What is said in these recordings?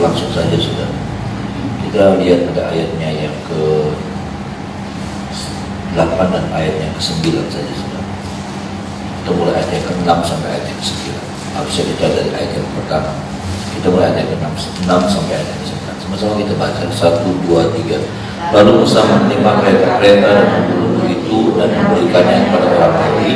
langsung saja sudah. Kita lihat pada ayatnya yang ke 8 dan ayat yang ke 9 saja sudah. Kita mulai ayat yang ke 6 sampai ayat yang ke 9. Harusnya kita dari ayat yang pertama. Kita mulai ayat yang ke 6 sampai ayat yang ke 9. Sama-sama kita baca 1, 2, 3. Lalu Musa menerima kereta-kereta dan lembu itu dan memberikannya kepada orang Lewi.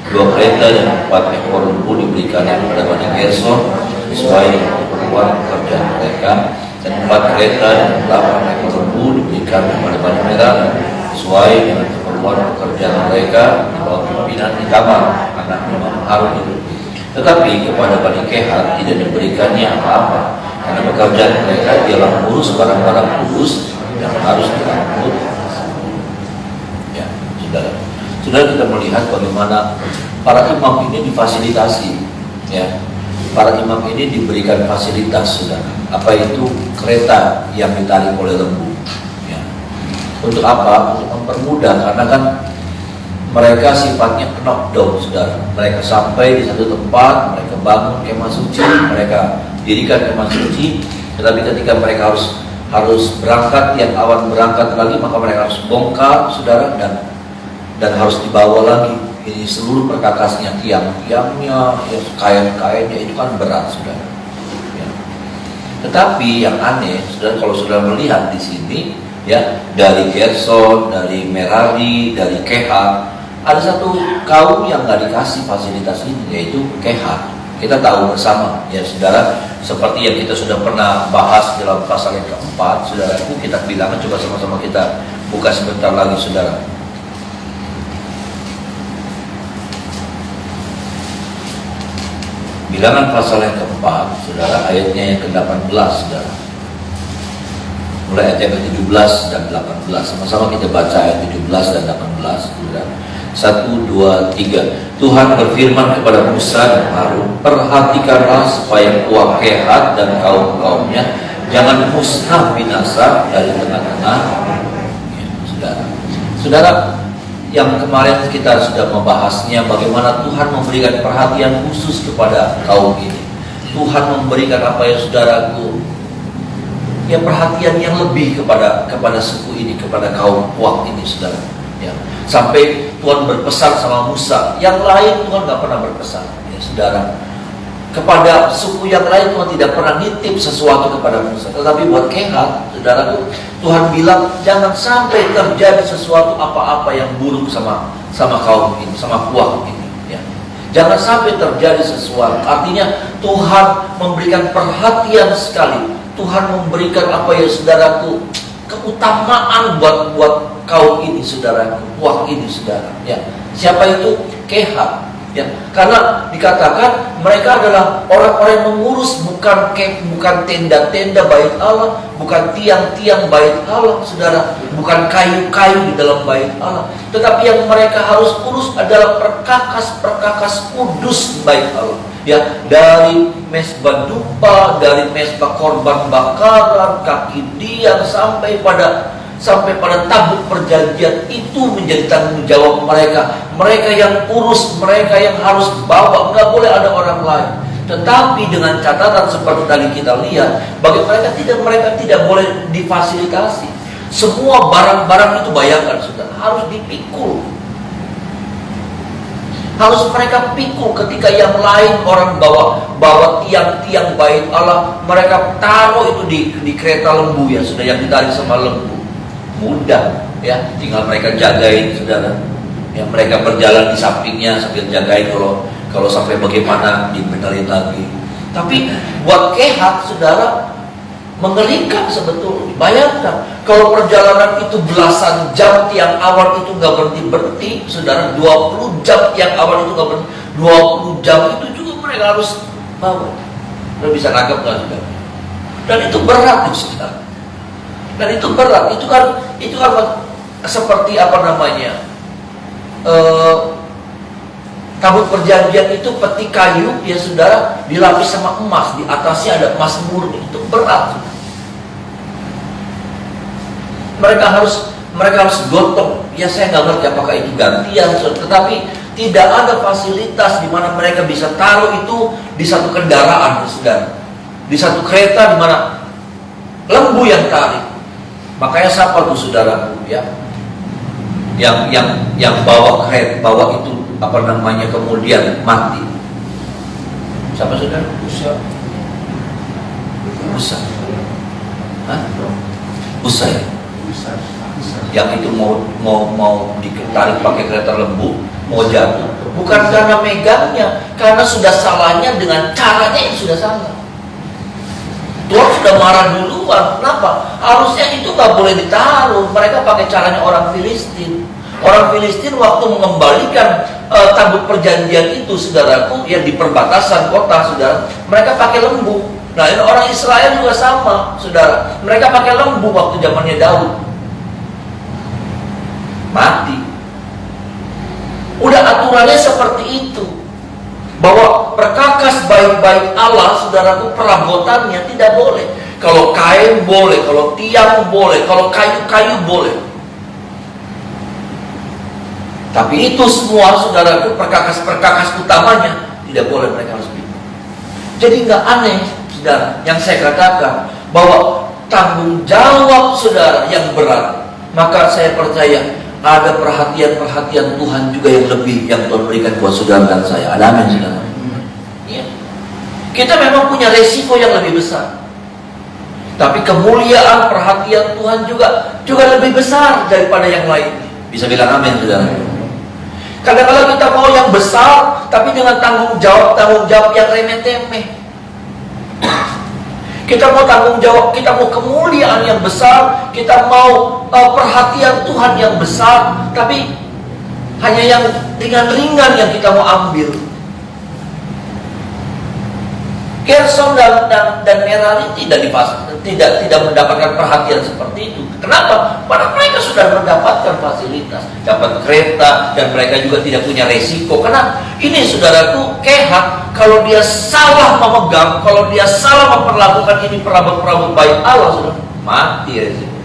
2 kereta dan 4 ekor lembu diberikannya kepada Bani Gerson sesuai dengan keperluan pekerjaan mereka, dan 4 kereta dan 8 ekor lembu diberikan kepada Bani Merari sesuai dengan keperluan pekerjaan mereka di bawah pimpinan Itamar anak Imam Harun itu. Tetapi kepada Bani Kehat tidak diberikannya apa-apa, karena pekerjaan mereka ialah mengurus barang-barang kudus yang harus diangkut. Ya, saudara. Saudara, kita melihat bagaimana para imam ini difasilitasi. Ya, para imam ini diberikan fasilitas, saudara. Apa itu? Kereta yang ditarik oleh lembu. Ya. Untuk apa? Untuk mempermudah, karena kan mereka sifatnya knockdown, saudara. Mereka sampai di satu tempat, mereka bangun kemah suci, mereka dirikan kemah suci, tetapi ketika mereka harus berangkat, tiap awan berangkat lagi, maka mereka harus bongkar, saudara, dan harus dibawa lagi. Ini seluruh perkakasnya, tiang-tiangnya, ya, kain-kainnya, itu kan berat, saudara. Ya. Tetapi yang aneh, saudara, kalau saudara melihat di sini, ya, dari Gerson, dari Merari, dari Kehat, ada satu kaum yang nggak dikasih fasilitas ini, yaitu Kehat. Kita tahu bersama, ya saudara, seperti yang kita sudah pernah bahas dalam pasal yang keempat, saudara, itu kita bilang, coba sama-sama kita buka sebentar lagi, saudara. Bilangan pasal yang keempat, saudara, ayatnya yang ke-18, saudara. Mulai ayat yang ke-17 dan 18. Sama-sama kita baca ayat 17 dan 18, saudara. 1, 2, 3. Tuhan berfirman kepada Musa dan Harun, perhatikanlah supaya uang Kehat dan kaum-kaumnya jangan musnah binasa dari tengah-tengah. Ya, saudara. Saudara, yang kemarin kita sudah membahasnya, bagaimana Tuhan memberikan perhatian khusus kepada kaum ini. Tuhan memberikan apa ya, saudaraku, ya, perhatian yang lebih kepada suku ini, kepada kaum Puak ini, saudara. Ya, sampai Tuhan berpesan sama Musa, yang lain Tuhan nggak pernah berpesan, ya saudara. Kepada suku yang lain Tuhan tidak pernah nitip sesuatu kepada Musa, tetapi buat Kehat, saudara, Tuhan bilang jangan sampai terjadi sesuatu apa-apa yang buruk sama kaum ini, sama Puak ini. Ya. Jangan sampai terjadi sesuatu. Artinya Tuhan memberikan perhatian sekali. Tuhan memberikan apa ya, saudaraku, keutamaan buat kaum ini, saudara, Puak ini, saudara. Ya, siapa itu? Kehat. Ya, karena dikatakan mereka adalah orang-orang yang mengurus, bukan tenda-tenda bait Allah, bukan tiang-tiang bait Allah, saudara, bukan kayu-kayu di dalam bait Allah, tetapi yang mereka harus urus adalah perkakas-perkakas kudus bait Allah. Ya, dari mesbah dupa, dari mesbah korban bakaran, kaki dian, sampai pada tabut perjanjian, itu menjadi tanggung jawab mereka. Mereka yang urus, mereka yang harus bawa, nggak boleh ada orang lain. Tetapi dengan catatan seperti tadi kita lihat, bagi mereka tidak boleh difasilitasi. Semua barang-barang itu, bayangkan saudara, harus dipikul. Harus mereka pikul. Ketika yang lain orang bawa tiang-tiang bait Allah, mereka taruh itu di kereta lembu, ya sudah, yang ditarik sama lembu. Mudah, ya, tinggal mereka jagain, saudara. Ya, mereka berjalan di sampingnya sambil jagain, kalau sampai bagaimana dibenerin lagi. Tapi buat Kehat, saudara, mengerikan sebetulnya. Bayangkan kalau perjalanan itu belasan jam, tiang awan itu nggak berhenti, saudara. 20 jam tiang awan itu nggak berhenti. 20 jam itu juga mereka harus bawa. Lo bisa nangkep nggak, saudara? Dan itu berat, saudara. Dan itu berat, itu kan seperti apa namanya, tabut perjanjian itu peti kayu, ya saudara, dilapis sama emas, di atasnya ada emas murni, itu berat. Mereka harus gotong, ya saya nggak ngerti apakah itu gantian, tetapi tidak ada fasilitas di mana mereka bisa taruh itu di satu kendaraan, saudara, di satu kereta, di mana lembu yang tarik. Makanya siapa tuh saudaraku ya? Yang bawa keret, bawa itu apa namanya kemudian mati. Siapa saudara? Musa. Hah? Musa ya? Yang itu mau ditarik pakai kereta lembu, mau jatuh. Bukan karena megangnya, karena sudah salahnya dengan caranya yang sudah salah. Tuhan sudah marah duluan. Kenapa? Harusnya itu nggak boleh ditaruh. Mereka pakai caranya orang Filistin. Orang Filistin waktu mengembalikan tabut perjanjian itu, saudaraku, yang di perbatasan kota, saudara, mereka pakai lembu. Nah, ini orang Israel juga sama, saudara. Mereka pakai lembu waktu zamannya Daud. Mati. Udah aturannya seperti itu. Bahwa perkakas baik-baik Allah, saudaraku, perabotannya tidak boleh. Kalau kain boleh, kalau tiang boleh, kalau kayu-kayu boleh. Tapi itu semua, saudaraku, perkakas-perkakas utamanya tidak boleh, mereka harus bikin. Jadi nggak aneh, saudara, yang saya katakan bahwa tanggung jawab saudara yang berat. Maka saya percaya ada perhatian-perhatian Tuhan juga yang lebih yang Tuhan berikan buat saudara dan saya. Ada amin, saudara. Ya. Kita memang punya resiko yang lebih besar. Tapi kemuliaan perhatian Tuhan juga lebih besar daripada yang lain. Bisa bilang amin, saudara. Kadang-kadang kita mau yang besar, tapi dengan tanggung jawab yang remeh-temeh. Kita mau tanggung jawab, kita mau kemuliaan yang besar, kita mau perhatian Tuhan yang besar, tapi hanya yang ringan-ringan yang kita mau ambil. Gerson dan Merari tidak mendapatkan perhatian seperti itu. Kenapa? Karena mereka sudah mendapatkan fasilitas, dapat kereta, dan mereka juga tidak punya resiko. Karena ini, saudaraku, Kehat, kalau dia salah memegang, kalau dia salah memperlakukan ini perabot-perabot baik Allah, sudah mati resiko.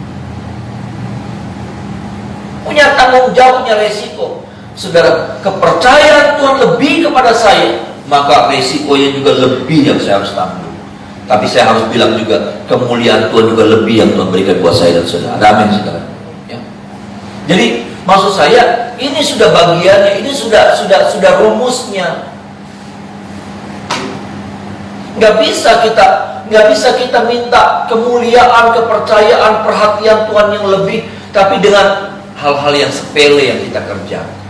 Punya tanggung jawab, punya resiko. Saudara, kepercayaan Tuhan lebih kepada saya, maka resikonya juga lebih yang saya harus tanggung. Tapi saya harus bilang juga, kemuliaan Tuhan juga lebih yang Tuhan berikan buat saya dan saudara. Amin, saudara. Ya. Jadi maksud saya, ini sudah bagiannya, ini sudah rumusnya. Nggak bisa kita minta kemuliaan, kepercayaan, perhatian Tuhan yang lebih, tapi dengan hal-hal yang sepele yang kita kerjakan.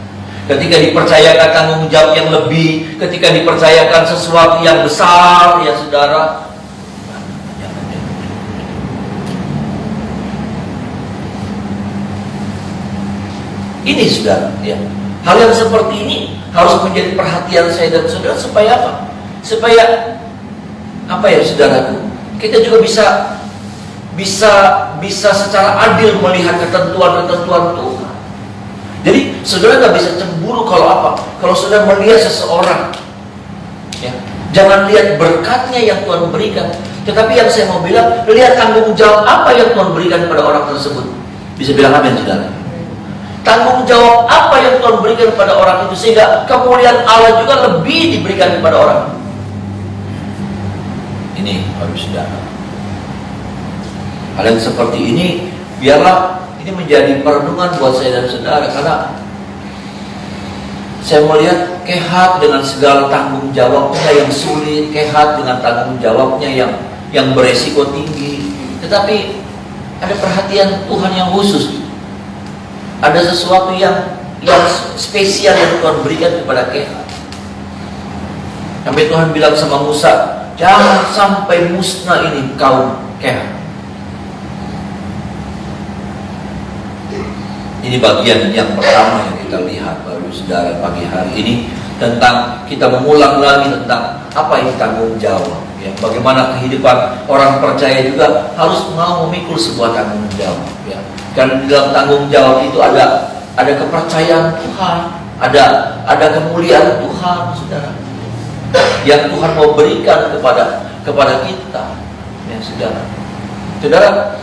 Ketika dipercayakan tanggung jawab yang lebih, ketika dipercayakan sesuatu yang besar, ya saudara, ini saudara, ya, hal yang seperti ini harus menjadi perhatian saya dan saudara. Supaya apa? Supaya apa ya, saudaraku? Kita juga bisa secara adil melihat ketentuan-ketentuan Tuhan. Jadi saudara nggak bisa cemburu kalau apa? Kalau saudara melihat seseorang, ya, jangan lihat berkatnya yang Tuhan berikan, tetapi yang saya mau bilang, lihat tanggung jawab apa yang Tuhan berikan kepada orang tersebut. Bisa bilang amin, saudara? Tanggung jawab apa yang Tuhan berikan kepada orang itu, sehingga kemuliaan Allah juga lebih diberikan kepada orang. Ini harus, saudara. Hal yang seperti ini, biarlah ini menjadi perenungan buat saya dan saudara, karena saya melihat Kehat dengan segala tanggung jawabnya yang sulit, Kehat dengan tanggung jawabnya yang beresiko tinggi, tetapi ada perhatian Tuhan yang khusus, ada sesuatu yang spesial yang Tuhan berikan kepada Kehat. Sampai Tuhan bilang sama Musa, jangan sampai musnah ini kaum Kehat. Ini bagian yang pertama yang kita lihat, baru saudara, pagi hari ini, tentang kita mengulang lagi tentang apa yang tanggung jawab, ya. Bagaimana kehidupan orang percaya juga harus mau memikul sebuah tanggung jawab, ya. Dan di dalam tanggung jawab itu ada kepercayaan Tuhan, ada kemuliaan Tuhan, saudara, yang Tuhan mau berikan kepada kita, ya, saudara. Saudara,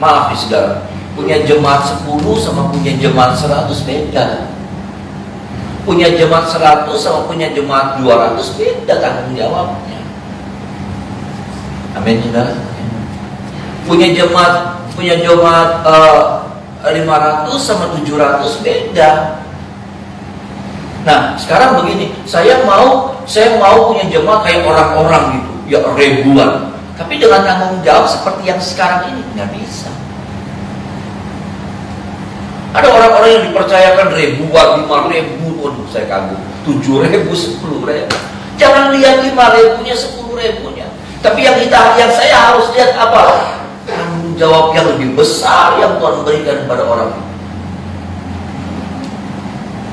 maaf ya, saudara, punya jemaat 10 sama punya jemaat 100 beda. Punya jemaat 100 sama punya jemaat 200 beda tanggung jawabnya. Amin, saudara. punya jemaat 500 sama 700 beda. Nah, sekarang begini, saya mau punya jemaat kayak orang-orang gitu, ya ribuan. Tapi dengan tanggung jawab seperti yang sekarang ini nggak bisa. Ada orang-orang yang dipercayakan ribuan, 5.000, waduh saya kagum, 7.000, 10.000. Jangan lihat 5.000-nya, 10.000-nya. Tapi yang saya harus lihat apa? Tanggung jawab yang lebih besar yang Tuhan berikan kepada orang.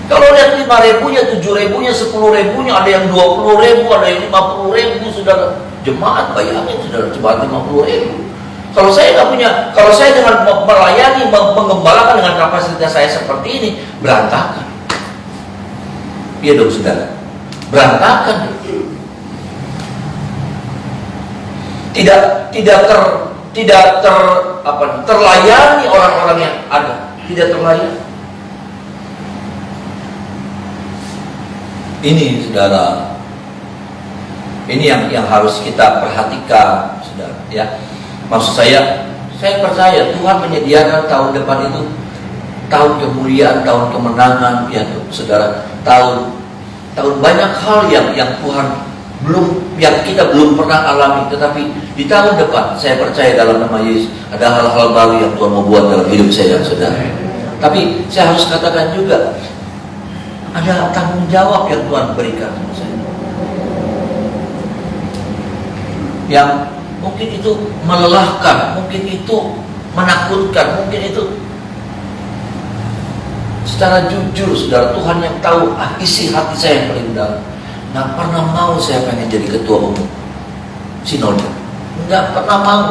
Kalau lihat 5.000-nya, 7.000-nya, 10.000-nya, ada yang 20.000, ada yang 50.000, saudara. Jemaat, bayangin saudara, jemaat 50.000. Kalau saya dengan melayani, mengembalakan dengan kapasitas saya seperti ini, berantakan. Iya dong saudara, berantakan. Tidak terlayani orang-orang yang ada, tidak terlayani. Ini saudara, ini yang harus kita perhatikan, saudara. Ya, maksud saya percaya Tuhan menyediakan tahun depan itu tahun kemuliaan, tahun kemenangan, ya saudara. Tahun banyak hal yang Tuhan yang kita belum pernah alami, tetapi di tahun depan saya percaya dalam nama Yesus ada hal-hal baru yang Tuhan mau buat dalam hidup saya, saudara. Tapi saya harus katakan juga ada tanggung jawab yang Tuhan berikan sama saya, yang mungkin itu melelahkan, mungkin itu menakutkan, mungkin itu secara jujur, saudara. Tuhan yang tahu isi hati saya yang paling dalam. Nggak pernah mau saya pengen jadi ketua umum sinode, nggak pernah mau.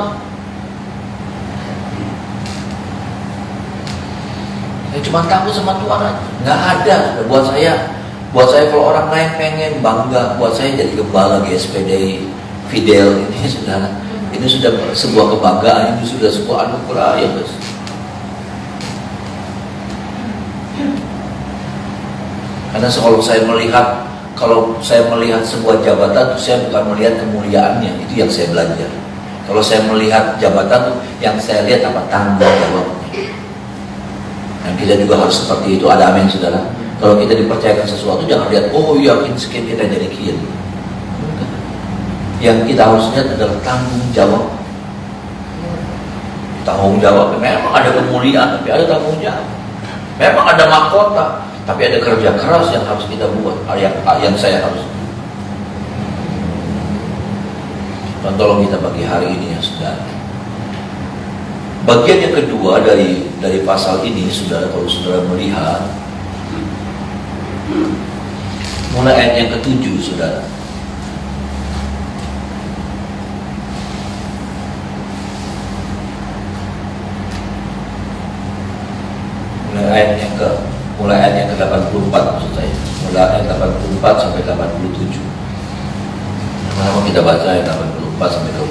Saya cuma takut sama Tuhan aja. Nggak ada. Buat saya kalau orang lain pengen bangga, buat saya jadi gembala GSPD Fidel ini, saudara. Ini sudah sebuah kebanggaan, ini sudah sebuah anugerah, ya bos. Karena kalau saya melihat sebuah jabatan, itu saya bukan melihat kemuliaannya, itu yang saya belajar. Kalau saya melihat jabatan, yang saya lihat apa? Tanggung jawabnya. Dan kita juga harus seperti itu. Ada amin, saudara. Kalau kita dipercayakan sesuatu, jangan lihat, oh yakin sekian kita jadi kian. Yang kita harus lihat adalah tanggung jawab. Tanggung jawab, memang ada kemuliaan, tapi ada tanggung jawab. Memang ada mahkota, tapi ada kerja keras yang harus kita buat, yang saya harus. Dan tolong kita bagi hari ini ya saudara. Bagian yang kedua dari pasal ini, saudara, kalau saudara melihat mulai ayat yang ke-7, saudara. Mulai ayat yang ke-84 maksud saya. Mulai ayat 84 sampai 87. Sama-sama kita baca ayat 84 sampai 87.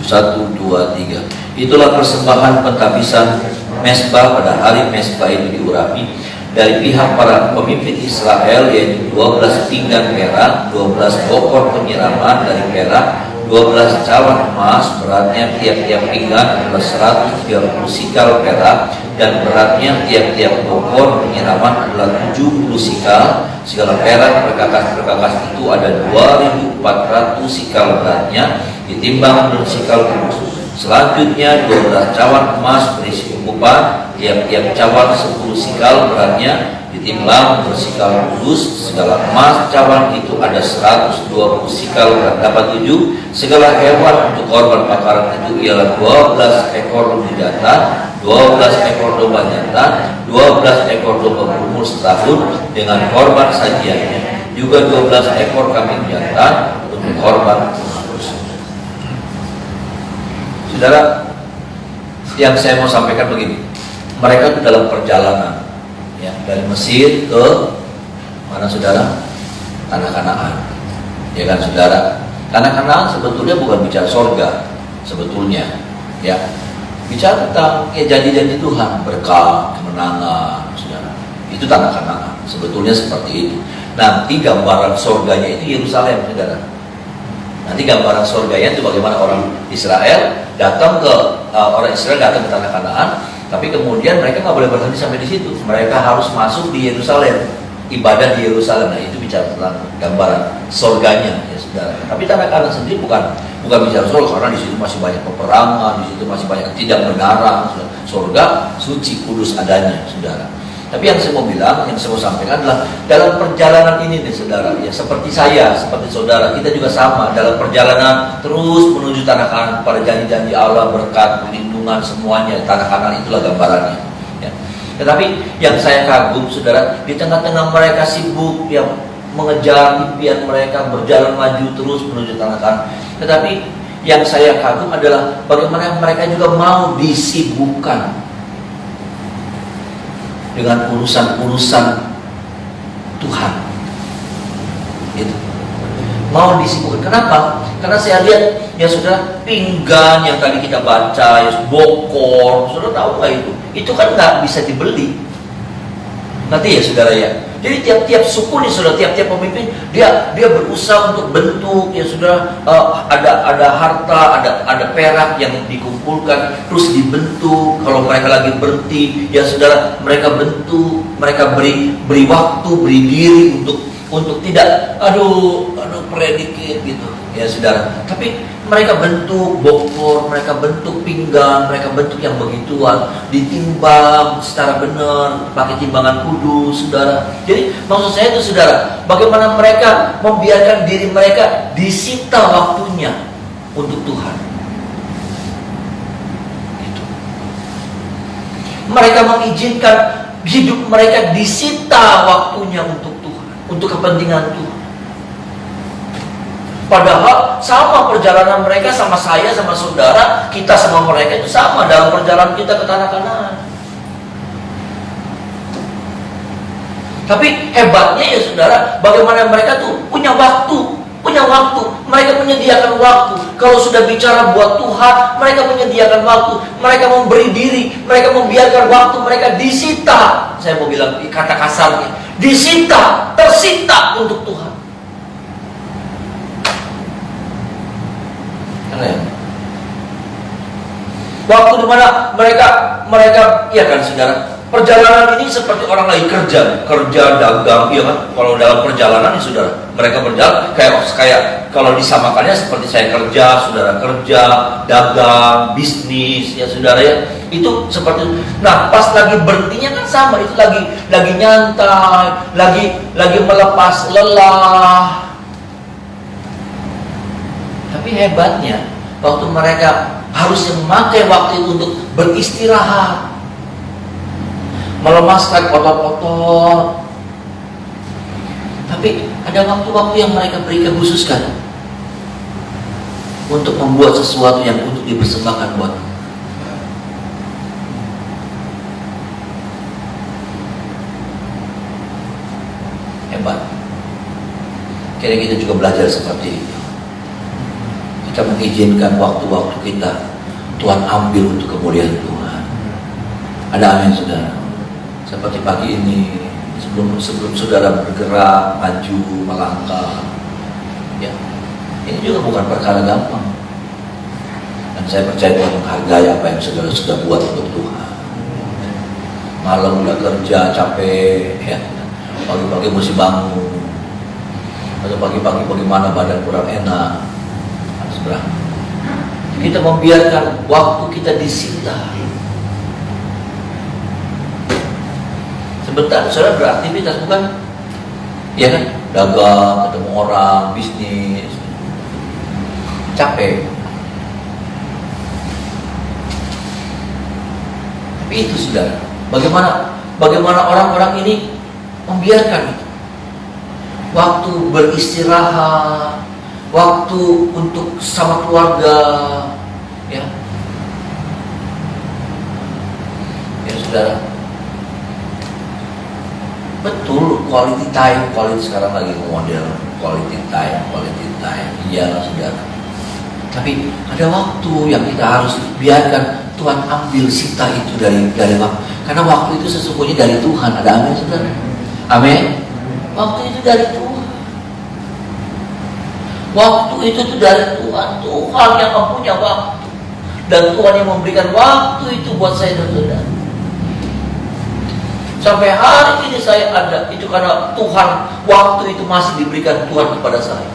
1, 2, 3. Itulah persembahan pentabisan mezbah pada hari mezbah itu diurapi dari pihak para pemimpin Israel, yaitu 12 pinggan perak, 12 bokor penyiraman dari perak, 12 cawan emas, beratnya tiap-tiap pinggan adalah 130 sikal perak, dan beratnya tiap-tiap bokor penyiraman adalah 70 sikal. Segala perak perkakas itu ada 2.400 sikal beratnya, ditimbang menurut sikal kudus. Selanjutnya 12 cawan emas berisi ukupan, tiap-tiap cawan 10 sikal beratnya, ditimbang bersikal kudus. Segala emas cawan itu ada 120 sikal berat. Dapat 7. Segala hewan untuk korban bakaran itu ialah 12 ekor lembu jantan, 12 ekor domba jantan, 12 ekor domba berumur setahun dengan korban sajiannya, juga 12 ekor kambing jantan untuk korban. Saudara, yang saya mau sampaikan begini, mereka itu dalam perjalanan ya, dari Mesir ke mana saudara? Tanah Kanaan, ya kan saudara? Tanah Kanaan sebetulnya bukan bicara sorga, sebetulnya ya, bicara tentang ya janji-janji Tuhan, berkah, kemenangan, saudara. Itu tanah Kanaan, sebetulnya seperti itu. Nanti gambaran sorganya itu Yerusalem, saudara. Nanti gambaran surganya itu bagaimana orang Israel datang ke orang Israel datang ke tanah Kanaan, tapi kemudian mereka nggak boleh berhenti sampai di situ. Mereka harus masuk di Yerusalem, ibadah di Yerusalem. Nah, itu bicara tentang gambaran surganya, ya saudara. Tapi tanah Kanaan sendiri bukan bicara surga, karena di situ masih banyak peperangan, di situ masih banyak ketidakbenaran. Surga suci kudus adanya, saudara. Tapi yang saya mau bilang, yang saya mau sampaikan adalah dalam perjalanan ini nih saudara, ya seperti saya, seperti saudara, kita juga sama dalam perjalanan terus menuju tanah Kanaan pada janji-janji Allah, berkat, perlindungan semuanya. Tanah Kanaan itulah gambarannya. Ya. Tetapi yang saya kagum saudara, di tengah-tengah mereka sibuk yang mengejar impian mereka, berjalan maju terus menuju tanah Kanaan. Tetapi yang saya kagum adalah bagaimana mereka juga mau disibukkan dengan urusan-urusan Tuhan. Itu mau disibukkan. Kenapa? Karena saya lihat ya saudara, pinggan yang tadi kita baca, ya, bokor, saudara tahu nggak itu? Itu kan nggak bisa dibeli. Nanti ya saudara ya. Jadi tiap-tiap suku nih saudara, tiap-tiap pemimpin dia berusaha untuk bentuk ya saudara, ada harta, ada perak yang dikumpulkan terus dibentuk. Kalau mereka lagi berhenti ya saudara, mereka bentuk, mereka beri waktu, beri diri untuk tidak predikit gitu ya saudara. Tapi mereka bentuk bokor, mereka bentuk pinggang, mereka bentuk yang begituan, ditimbang secara benar, pakai timbangan kudus, saudara. Jadi maksud saya itu saudara, bagaimana mereka membiarkan diri mereka disita waktunya untuk Tuhan. Gitu. Mereka mengizinkan hidup mereka disita waktunya untuk Tuhan, untuk kepentingan Tuhan. Padahal sama perjalanan mereka sama saya, sama saudara, kita sama mereka itu sama dalam perjalanan kita ke tanah Kanaan. Tapi hebatnya ya saudara, bagaimana mereka tuh punya waktu. Mereka menyediakan waktu. Kalau sudah bicara buat Tuhan, mereka menyediakan waktu. Mereka memberi diri, mereka membiarkan waktu mereka disita. Saya mau bilang kata kasarnya, disita, tersita untuk Tuhan. Waktu dimana mereka ya kan saudara, perjalanan ini seperti orang lagi kerja dagang, iya kan? Kalau dalam perjalanan ya saudara, mereka berjalan kayak kalau disamakannya seperti saya kerja, saudara kerja, dagang, bisnis ya saudara ya. Itu seperti itu. Nah, pas lagi berhentinya kan sama, itu lagi nyantai, lagi melepas lelah. Tapi hebatnya, waktu mereka harus memakai waktu itu untuk beristirahat, melemaskan otot-otot. Tapi ada waktu-waktu yang mereka berikan khususkan untuk membuat sesuatu yang untuk dipersembahkan buat Tuhan. Hebat. Kira-kira kita juga belajar seperti itu. Kita mengizinkan waktu-waktu kita Tuhan ambil untuk kemuliaan Tuhan. Ada amin saudara. Seperti pagi ini sebelum saudara bergerak, maju, melangkah, ya, ini juga bukan perkara gampang. Dan saya percaya Tuhan menghargai apa yang saudara sudah buat untuk Tuhan. Malam udah kerja capek, ya, pagi-pagi mesti bangun, atau pagi-pagi bagaimana badan kurang enak. Kita membiarkan waktu kita disita. Sebentar saudara beraktivitas, bukan? Ya kan? Dagang, ketemu orang, bisnis, capek. Tapi itu saudara, bagaimana orang-orang ini membiarkan itu. Waktu beristirahat, waktu untuk sama keluarga, ya saudara. Betul, quality time sekarang lagi model quality time, iya saudara. Tapi ada waktu yang kita harus biarkan Tuhan ambil sita itu dari waktu, karena waktu itu sesungguhnya dari Tuhan. Ada amin saudara? Amin. Waktu itu dari Tuhan. Waktu itu tuh dari Tuhan. Tuhan yang mempunyai waktu. Dan Tuhan yang memberikan waktu itu buat saya dan saudara. Sampai hari ini saya ada, itu karena Tuhan, waktu itu masih diberikan Tuhan kepada saya.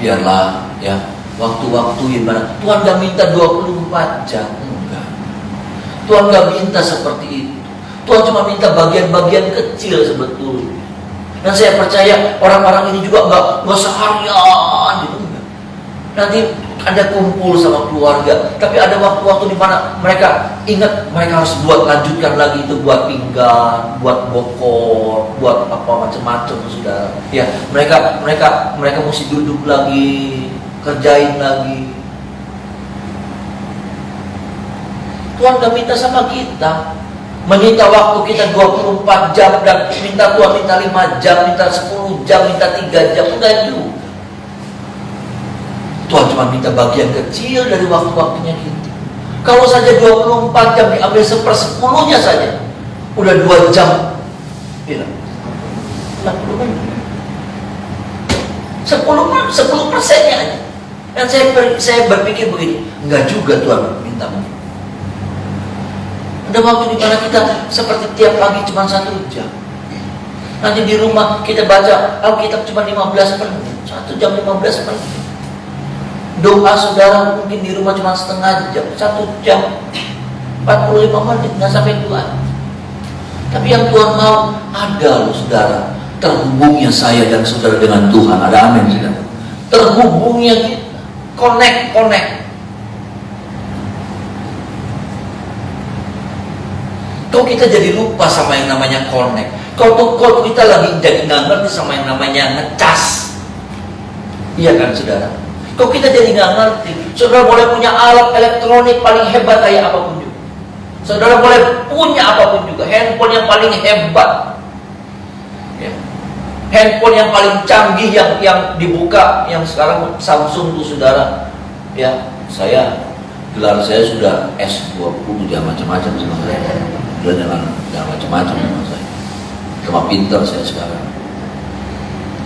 Biarlah ya, waktu-waktu ibarat Tuhan gak minta 24 jam, enggak. Tuhan gak minta seperti itu. Tuhan cuma minta bagian-bagian kecil sebetulnya. Dan saya percaya orang-orang ini juga nggak seharian gitu. Nanti ada kumpul sama keluarga, tapi ada waktu-waktu di mana mereka ingat mereka harus lanjutkan lagi itu, buat pinggan, buat bokor, buat apa macam-macam sudah. Ya, mereka mesti duduk lagi, kerjain lagi. Tuhan gak minta sama kita menyita waktu kita 24 jam dan minta Tuhan minta 5 jam, minta 10 jam, minta 3 jam, enggak juga. Tuhan cuma minta bagian kecil dari waktu-waktunya kita. Kalau saja 24 jam diambil 1/10-nya saja, udah 2 jam. Iya. 60 menit. 10%-nya aja. Dan saya berpikir begini, enggak juga Tuhan minta. Ada waktu di mana kita seperti tiap pagi cuma 1 jam. Nanti di rumah kita baca Alkitab cuma 15 menit, 1 jam 15 menit. Doa saudara mungkin di rumah cuma setengah jam, 1 jam 45 menit, nggak sampai 2. Tapi yang Tuhan mau ada loh saudara, terhubungnya saya dan saudara dengan Tuhan. Ada amin saudara. Terhubungnya kita, connect. Kalau kita jadi lupa sama yang namanya connect, kalau kita lagi jadi nggak ngerti sama yang namanya ngecas, iya kan saudara? Kalau kita jadi nggak ngerti, saudara boleh punya alat elektronik paling hebat kayak apapun juga, saudara boleh punya apapun juga, handphone yang paling hebat, ya. Handphone yang paling canggih yang dibuka, yang sekarang Samsung tuh saudara, ya. Gelar saya sudah S20, jangan macam-macam sama saya. Udah jangan macam-macam sama saya. Cuma pintar saya sekarang.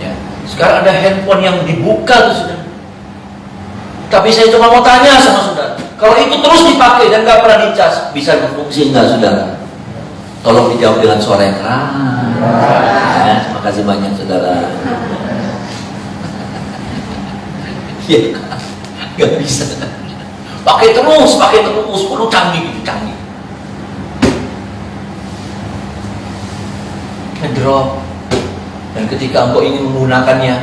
Ya. Sekarang ada handphone yang dibuka tuh sudah. Tapi saya cuma mau tanya sama saudara, kalau itu terus dipakai dan nggak pernah dicas, bisa berfungsi nggak saudara? Tolong dijawab dengan suara yang keras. Ya, terima kasih banyak saudara. Ya, nggak bisa. Pakai terus, perlu canggih. Ngedrop. Dan ketika engkau ingin menggunakannya,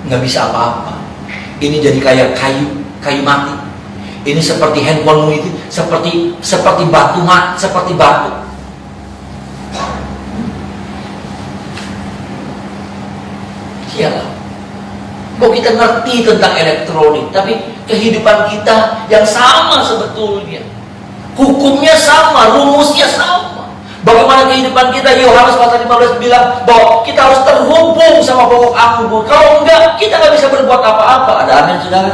nggak bisa apa-apa. Ini jadi kayak kayu mati. Ini seperti handphonemu itu, seperti batu. Iyalah. Kok kita ngerti tentang elektronik, tapi kehidupan kita yang sama sebetulnya. Hukumnya sama, rumusnya sama. Bagaimana kehidupan kita? Yohanes pasal 15 bilang bahwa kita harus terhubung sama pokok anggur. Kalau enggak, kita nggak bisa berbuat apa-apa. Ada amin saudara?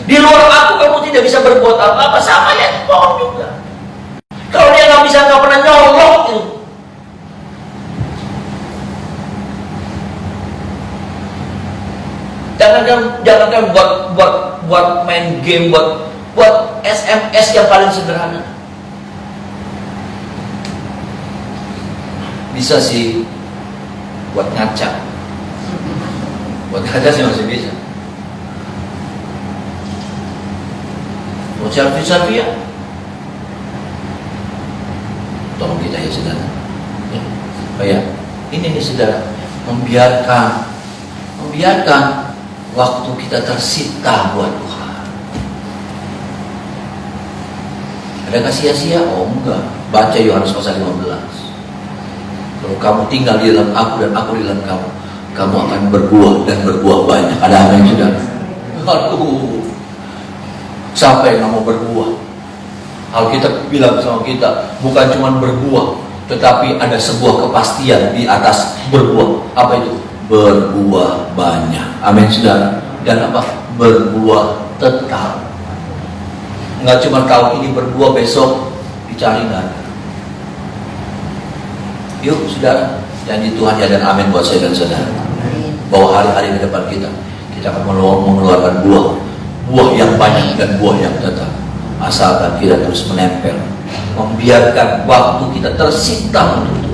Di luar aku kamu tidak bisa berbuat apa-apa. Sama handphone juga. Kalau dia nggak pernah nyolok itu. Jangankan buat main game, buat SMS yang paling sederhana. Bisa sih buat ngaca. Buat ngaca sih masih bisa. Buat selfie ya. Tolong kita ya saudara. Ya. Oh ya, ini nih saudara, membiarkan waktu kita tersita buat Tuhan. Adakah sia-sia? Oh enggak. Baca Yohanes pasal 15. Kalau kamu tinggal di dalam aku dan aku di dalam kamu, kamu akan berbuah dan berbuah banyak. Ada amin sudah? Aduh, siapa yang mau berbuah? Alkitab bilang sama kita, bukan cuma berbuah, tetapi ada sebuah kepastian di atas berbuah. Apa itu? Berbuah banyak. Amin saudara. Dan apa? Berbuah tetap. Enggak cuma tahun ini berbuah, besok dicari nggak ada. Yuk saudara, Janji Tuhan ya dan amin buat saya dan saudara. Bahwa hari-hari ke depan kita akan mengeluarkan buah yang banyak dan buah yang tetap. Asalkan kita terus menempel, membiarkan waktu kita tersita untuk Tuhan.